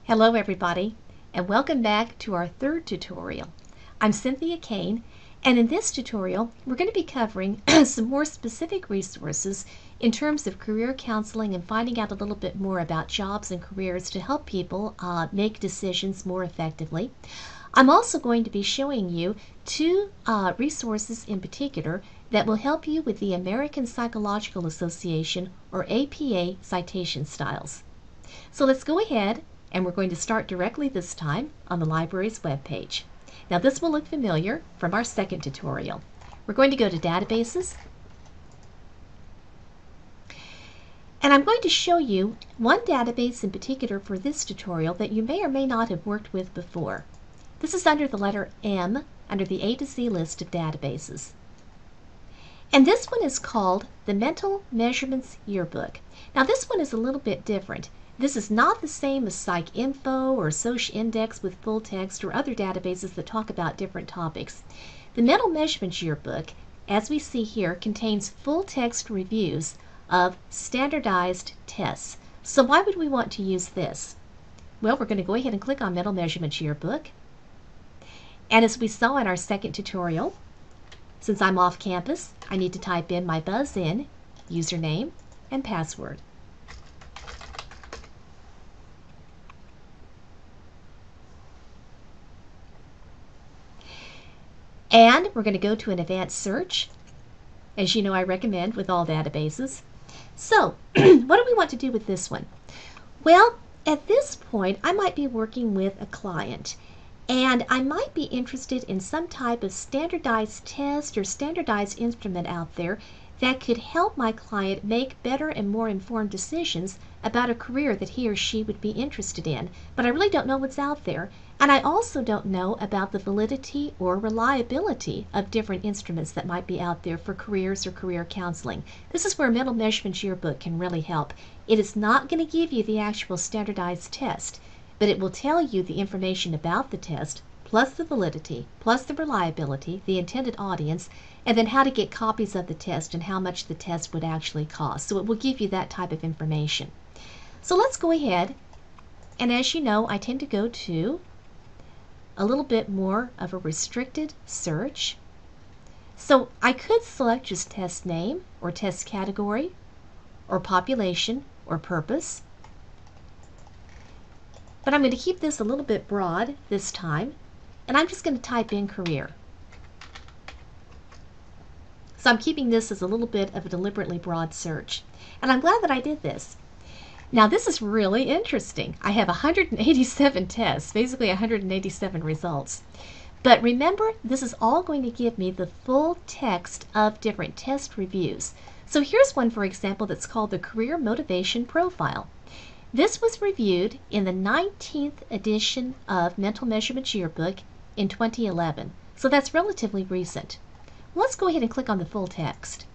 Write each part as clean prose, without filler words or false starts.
Hello everybody, and welcome back to our third tutorial. I'm Cynthia Kane, and in this tutorial we're going to be covering some more specific resources in terms of career counseling and finding out a little bit more about jobs and careers to help people make decisions more effectively. I'm also going to be showing you two resources in particular that will help you with the American Psychological Association, or APA, citation styles. So let's go ahead, and we're going to start directly this time on the library's webpage. Now this will look familiar from our second tutorial. We're going to go to Databases, and I'm going to show you one database in particular for this tutorial that you may or may not have worked with before. This is under the letter M, under the A to Z list of databases. And this one is called the Mental Measurements Yearbook. Now this one is a little bit different. This is not the same as PsycInfo or SocIndex with full text or other databases that talk about different topics. The Mental Measurements Yearbook, as we see here, contains full text reviews of standardized tests. So why would we want to use this? Well, we're going to go ahead and click on Mental Measurements Yearbook. And as we saw in our second tutorial, since I'm off campus, I need to type in my BuzzIn username and password. And we're going to go to an advanced search, as you know I recommend with all databases. So, what do we want to do with this one? Well, at this point, I might be working with a client, and I might be interested in some type of standardized test or standardized instrument out there that could help my client make better and more informed decisions about a career that he or she would be interested in. But I really don't know what's out there. And I also don't know about the validity or reliability of different instruments that might be out there for careers or career counseling. This is where Mental Measurements Yearbook can really help. It is not going to give you the actual standardized test, but it will tell you the information about the test, plus the validity, plus the reliability, the intended audience, and then how to get copies of the test and how much the test would actually cost. So it will give you that type of information. So let's go ahead, and as you know, I tend to go to a little bit more of a restricted search. So I could select just test name or test category or population or purpose. But I'm going to keep this a little bit broad this time, and I'm just going to type in career. So I'm keeping this as a little bit of a deliberately broad search. And I'm glad that I did this. Now this is really interesting. I have 187 tests, basically 187 results. But remember, this is all going to give me the full text of different test reviews. So here's one, for example, that's called the Career Motivation Profile. This was reviewed in the 19th edition of Mental Measurements Yearbook in 2011. So that's relatively recent. Let's go ahead and click on the full text.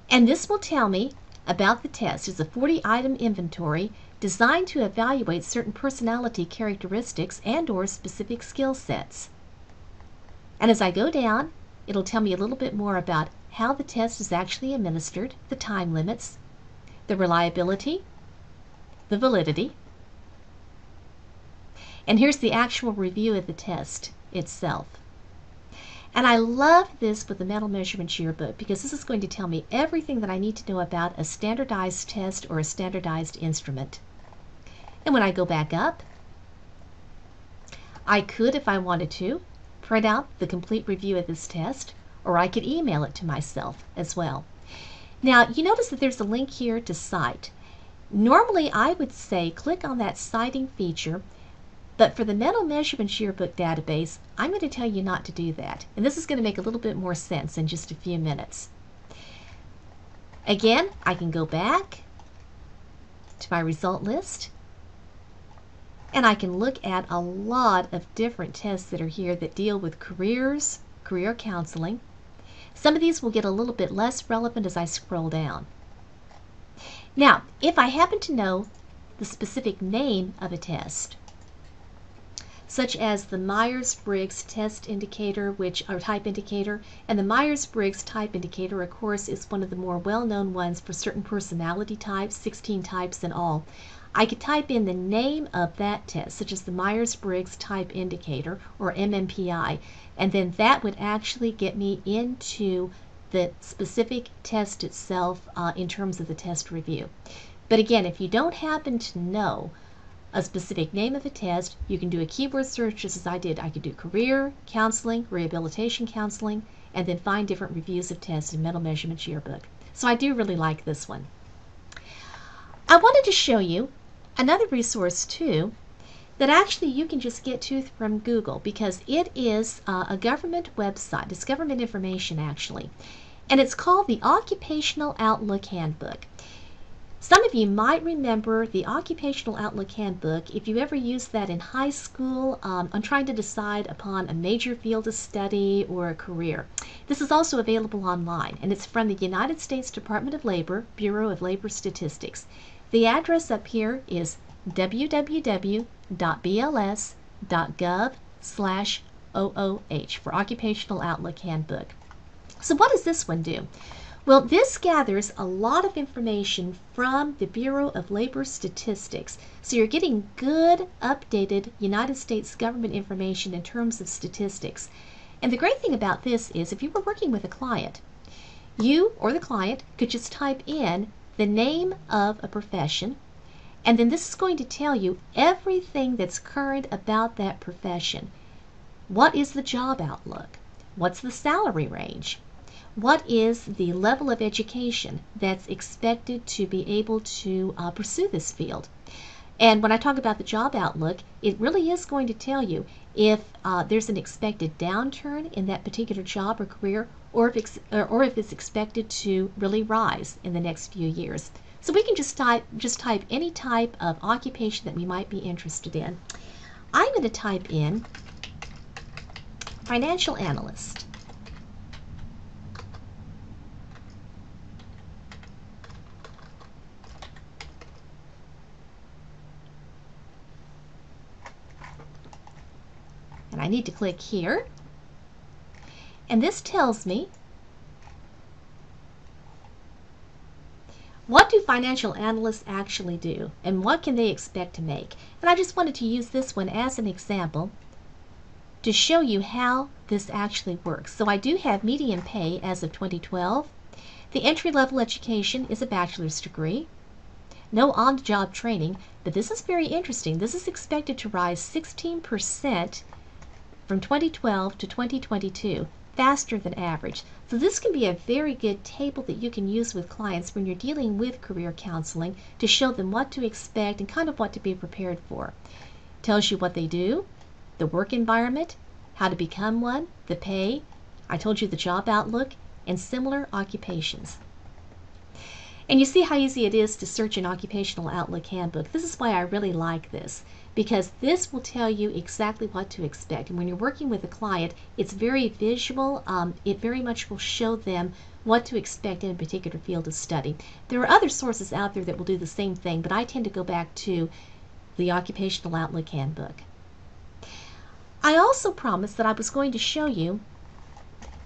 And this will tell me about the test. It's a 40-item inventory designed to evaluate certain personality characteristics and/or specific skill sets. And as I go down, it'll tell me a little bit more about how the test is actually administered, the time limits, the reliability, the validity. And here's the actual review of the test itself. And I love this with the Mental Measurements Yearbook because this is going to tell me everything that I need to know about a standardized test or a standardized instrument. And when I go back up, I could, if I wanted to, print out the complete review of this test, or I could email it to myself as well. Now, you notice that there's a link here to cite. Normally, I would say click on that citing feature, but for the Mental Measurements Yearbook database, I'm going to tell you not to do that. And this is going to make a little bit more sense in just a few minutes. Again, I can go back to my result list, and I can look at a lot of different tests that are here that deal with careers, career counseling. Some of these will get a little bit less relevant as I scroll down. Now, if I happen to know the specific name of a test, such as the Myers-Briggs test indicator, or type indicator. And the Myers-Briggs type indicator, of course, is one of the more well-known ones for certain personality types, 16 types in all. I could type in the name of that test, such as the Myers-Briggs type indicator, or MMPI, and then that would actually get me into the specific test itself in terms of the test review. But again, if you don't happen to know a specific name of a test, you can do a keyword search just as I did. I could do career counseling, rehabilitation counseling, and then find different reviews of tests in Mental Measurements Yearbook. So I do really like this one. I wanted to show you another resource too that actually you can just get to from Google, because it is a government website. It's government information actually, and it's called the Occupational Outlook Handbook. Some of you might remember the Occupational Outlook Handbook if you ever used that in high school on trying to decide upon a major field of study or a career. This is also available online, and it's from the United States Department of Labor, Bureau of Labor Statistics. The address up here is www.bls.gov/OOH for Occupational Outlook Handbook. So what does this one do? Well, this gathers a lot of information from the Bureau of Labor Statistics. So you're getting good, updated United States government information in terms of statistics. And the great thing about this is if you were working with a client, you or the client could just type in the name of a profession, and then this is going to tell you everything that's current about that profession. What is the job outlook? What's the salary range? What is the level of education that's expected to be able to pursue this field? And when I talk about the job outlook, it really is going to tell you if there's an expected downturn in that particular job or career, or if it's expected to really rise in the next few years. So we can just type any type of occupation that we might be interested in. I'm going to type in financial analyst. And I need to click here. And this tells me what do financial analysts actually do and what can they expect to make. And I just wanted to use this one as an example to show you how this actually works. So I do have median pay as of 2012. The entry-level education is a bachelor's degree. No on-the-job training, but this is very interesting. This is expected to rise 16% from 2012 to 2022, faster than average. So this can be a very good table that you can use with clients when you're dealing with career counseling to show them what to expect and kind of what to be prepared for. Tells you what they do, the work environment, how to become one, the pay, I told you the job outlook, and similar occupations. And you see how easy it is to search an Occupational Outlook Handbook. This is why I really like this, because this will tell you exactly what to expect. And when you're working with a client, it's very visual. It very much will show them what to expect in a particular field of study. There are other sources out there that will do the same thing, but I tend to go back to the Occupational Outlook Handbook. I also promised that I was going to show you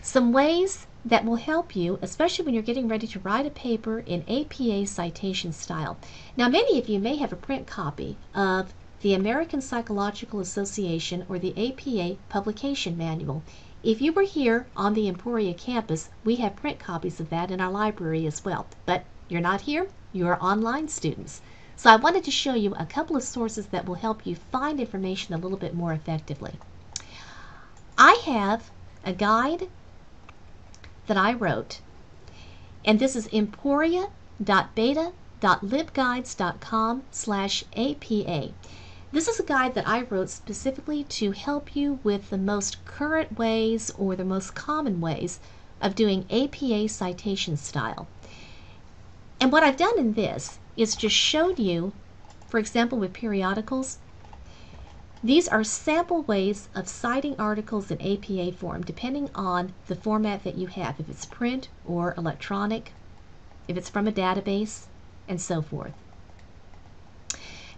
some ways that will help you, especially when you're getting ready to write a paper in APA citation style. Now, many of you may have a print copy of the American Psychological Association or the APA Publication Manual. If you were here on the Emporia campus, we have print copies of that in our library as well. But you're not here, you are online students. So I wanted to show you a couple of sources that will help you find information a little bit more effectively. I have a guide that I wrote, and this is emporia.beta.libguides.com/APA. This is a guide that I wrote specifically to help you with the most current ways or the most common ways of doing APA citation style. And what I've done in this is just showed you, for example, with periodicals, these are sample ways of citing articles in APA form, depending on the format that you have, if it's print or electronic, if it's from a database, and so forth.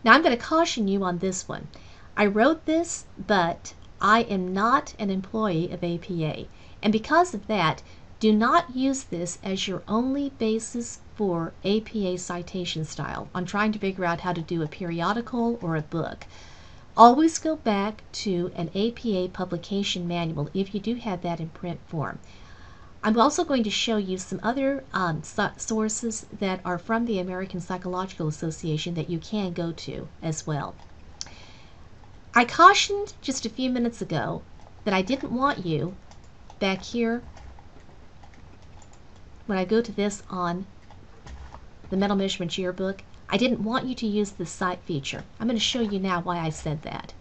Now I'm going to caution you on this one. I wrote this, but I am not an employee of APA, and because of that, do not use this as your only basis for APA citation style on trying to figure out how to do a periodical or a book. Always go back to an APA publication manual if you do have that in print form. I'm also going to show you some other sources that are from the American Psychological Association that you can go to as well. I cautioned just a few minutes ago that I didn't want you back here when I go to this on the Mental Measurements Yearbook. I didn't want you to use the cite feature. I'm going to show you now why I said that.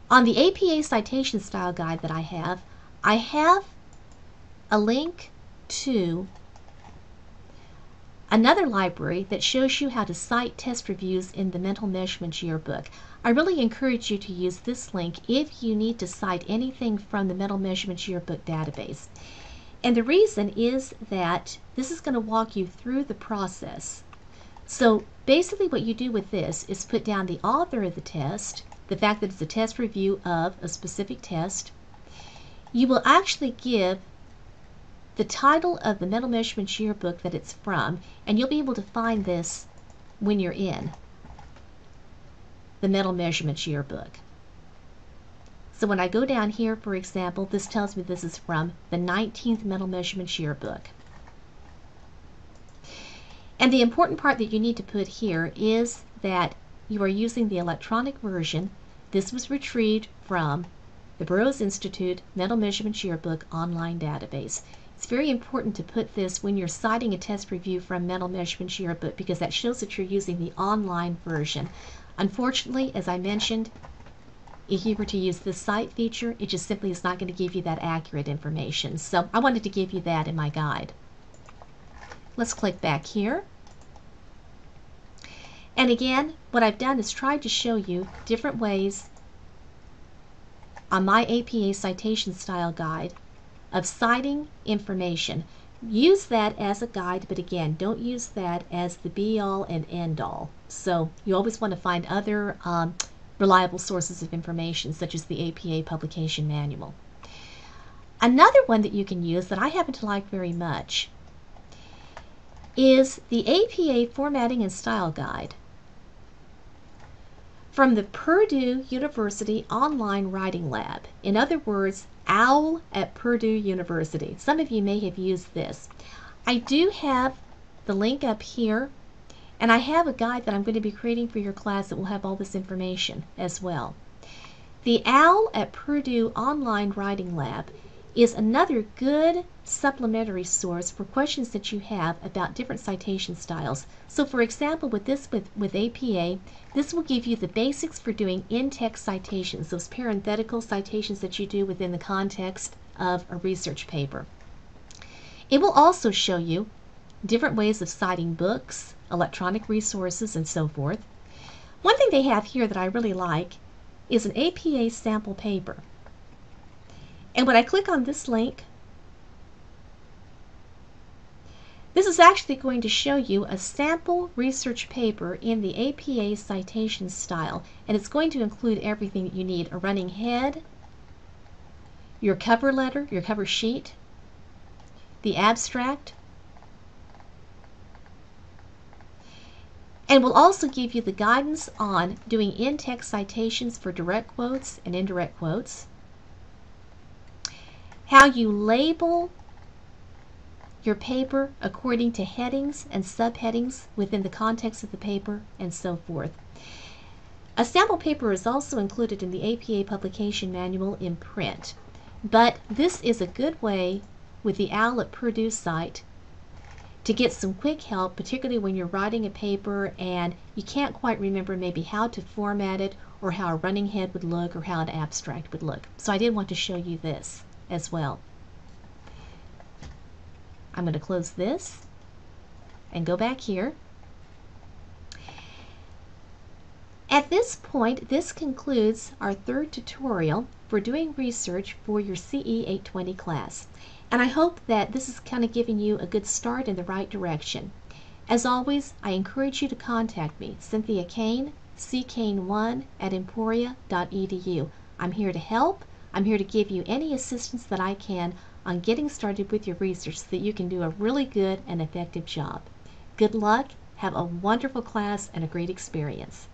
On the APA citation style guide that I have a link to another library that shows you how to cite test reviews in the Mental Measurements Yearbook. I really encourage you to use this link if you need to cite anything from the Mental Measurements Yearbook database. And the reason is that this is going to walk you through the process. So basically what you do with this is put down the author of the test, the fact that it's a test review of a specific test. You will actually give the title of the Mental Measurements Yearbook that it's from, and you'll be able to find this when you're in the Mental Measurements Yearbook. So when I go down here, for example, this tells me this is from the 19th Mental Measurements Yearbook. And the important part that you need to put here is that you are using the electronic version. This was retrieved from the Burroughs Institute Mental Measurements Yearbook online database. It's very important to put this when you're citing a test review from Mental Measurements Yearbook because that shows that you're using the online version. Unfortunately, as I mentioned, if you were to use the cite feature, it just simply is not going to give you that accurate information. So I wanted to give you that in my guide. Let's click back here. And again, what I've done is tried to show you different ways on my APA citation style guide of citing information. Use that as a guide, but again, don't use that as the be-all and end-all. So you always want to find other reliable sources of information, such as the APA Publication Manual. Another one that you can use that I happen to like very much is the APA Formatting and Style Guide from the Purdue University Online Writing Lab. In other words, OWL at Purdue University. Some of you may have used this. I do have the link up here, and I have a guide that I'm going to be creating for your class that will have all this information as well. The OWL at Purdue Online Writing Lab is another good supplementary source for questions that you have about different citation styles. So for example, with APA, this will give you the basics for doing in-text citations, those parenthetical citations that you do within the context of a research paper. It will also show you different ways of citing books, electronic resources, and so forth. One thing they have here that I really like is an APA sample paper. And when I click on this link, this is actually going to show you a sample research paper in the APA citation style, and it's going to include everything that you need: a running head, your cover letter, your cover sheet, the abstract, and will also give you the guidance on doing in-text citations for direct quotes and indirect quotes, how you label your paper according to headings and subheadings within the context of the paper, and so forth. A sample paper is also included in the APA Publication Manual in print, but this is a good way with the OWL at Purdue site to get some quick help, particularly when you're writing a paper and you can't quite remember maybe how to format it, or how a running head would look, or how an abstract would look. So I did want to show you this as well. I'm going to close this and go back here. At this point, this concludes our third tutorial for doing research for your CE820 class. And I hope that this is kind of giving you a good start in the right direction. As always, I encourage you to contact me, Cynthia Kane, ckane1@emporia.edu. I'm here to help. I'm here to give you any assistance that I can on getting started with your research so that you can do a really good and effective job. Good luck, have a wonderful class, and a great experience.